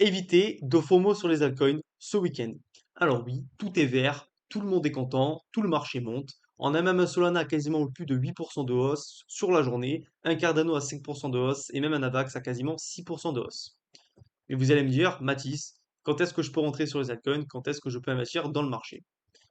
Éviter de FOMO sur les altcoins ce week-end. Alors oui, tout est vert, tout le monde est content, tout le marché monte. On a même un Solana à quasiment plus de 8% de hausse sur la journée, un Cardano à 5% de hausse et même un Avax à quasiment 6% de hausse. Et vous allez me dire, Mathis, quand est-ce que je peux rentrer sur les altcoins? Quand est-ce que je peux investir dans le marché?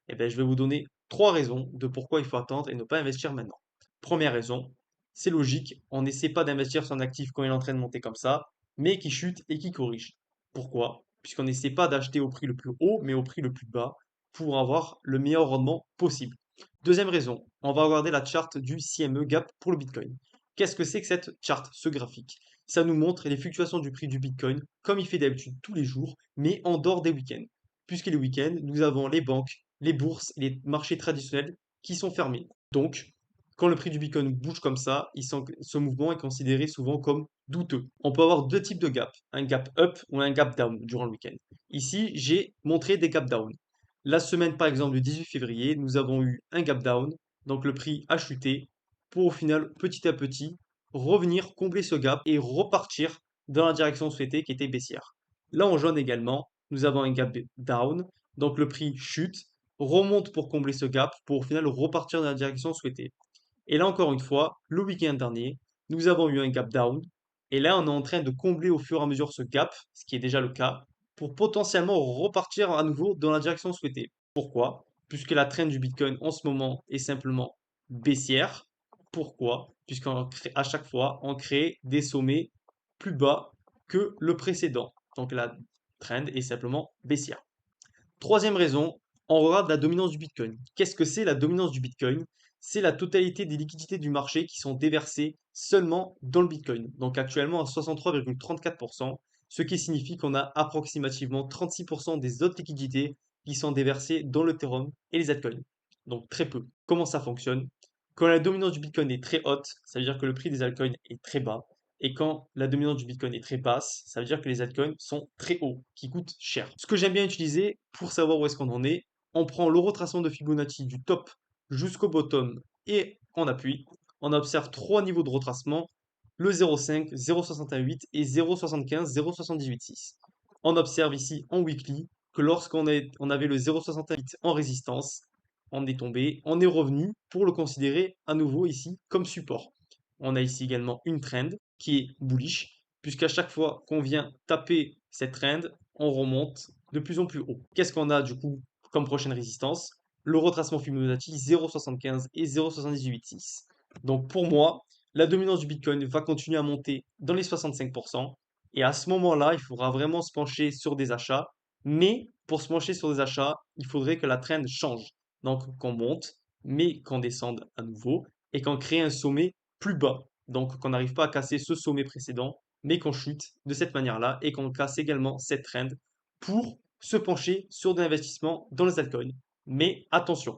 Eh bien, je vais vous donner trois raisons de pourquoi il faut attendre et ne pas investir maintenant. Première raison, c'est logique, on n'essaie pas d'investir sur un actif quand il est en train de monter comme ça, mais qui chute et qui corrige. Pourquoi? Puisqu'on n'essaie pas d'acheter au prix le plus haut, mais au prix le plus bas pour avoir le meilleur rendement possible. Deuxième raison, on va regarder la charte du CME Gap pour le Bitcoin. Qu'est-ce que c'est que cette charte, ce graphique? Ça nous montre les fluctuations du prix du Bitcoin comme il fait d'habitude tous les jours, mais en dehors des week-ends. Puisque les week-ends, nous avons les banques, les bourses et les marchés traditionnels qui sont fermés. Donc, quand le prix du Bitcoin bouge comme ça, ce mouvement est considéré souvent comme douteux. On peut avoir deux types de gaps, un gap up ou un gap down durant le week-end. Ici, j'ai montré des gap down. La semaine, par exemple, du 18 février, nous avons eu un gap down, donc le prix a chuté, pour au final, petit à petit, revenir combler ce gap et repartir dans la direction souhaitée qui était baissière. Là, en jaune également, nous avons un gap down, donc le prix chute, remonte pour combler ce gap, pour au final repartir dans la direction souhaitée. Et là, encore une fois, le week-end dernier, nous avons eu un gap down. Et là, on est en train de combler au fur et à mesure ce gap, ce qui est déjà le cas, pour potentiellement repartir à nouveau dans la direction souhaitée. Pourquoi? Puisque la trend du Bitcoin en ce moment est simplement baissière. Pourquoi? Puisqu'à chaque fois, on crée des sommets plus bas que le précédent. Donc la trend est simplement baissière. Troisième raison, on regarde la dominance du Bitcoin. Qu'est-ce que c'est la dominance du Bitcoin? C'est la totalité des liquidités du marché qui sont déversées seulement dans le Bitcoin. Donc actuellement à 63,34%, ce qui signifie qu'on a approximativement 36% des autres liquidités qui sont déversées dans l'Ethereum et les altcoins. Donc très peu. Comment ça fonctionne? Quand la dominance du Bitcoin est très haute, ça veut dire que le prix des altcoins est très bas. Et quand la dominance du Bitcoin est très basse, ça veut dire que les altcoins sont très hauts, qui coûtent cher. Ce que j'aime bien utiliser pour savoir où est-ce qu'on en est, on prend le retracement de Fibonacci du top jusqu'au bottom et on appuie. On observe trois niveaux de retracement, le 0,5, 0,68 et 0,75, 0,786. On observe ici en weekly que on avait le 0,68 en résistance, on est tombé, on est revenu pour le considérer à nouveau ici comme support. On a ici également une trend qui est bullish, puisqu'à chaque fois qu'on vient taper cette trend, on remonte de plus en plus haut. Qu'est-ce qu'on a du coup comme prochaine résistance? Le retracement Fibonacci 0,75 et 0,786. Donc pour moi, la dominance du Bitcoin va continuer à monter dans les 65%. Et à ce moment-là, il faudra vraiment se pencher sur des achats. Mais pour se pencher sur des achats, il faudrait que la trend change. Donc qu'on monte, mais qu'on descende à nouveau et qu'on crée un sommet plus bas. Donc qu'on n'arrive pas à casser ce sommet précédent, mais qu'on chute de cette manière-là et qu'on casse également cette trend pour se pencher sur de l'investissement dans les altcoins. Mais attention,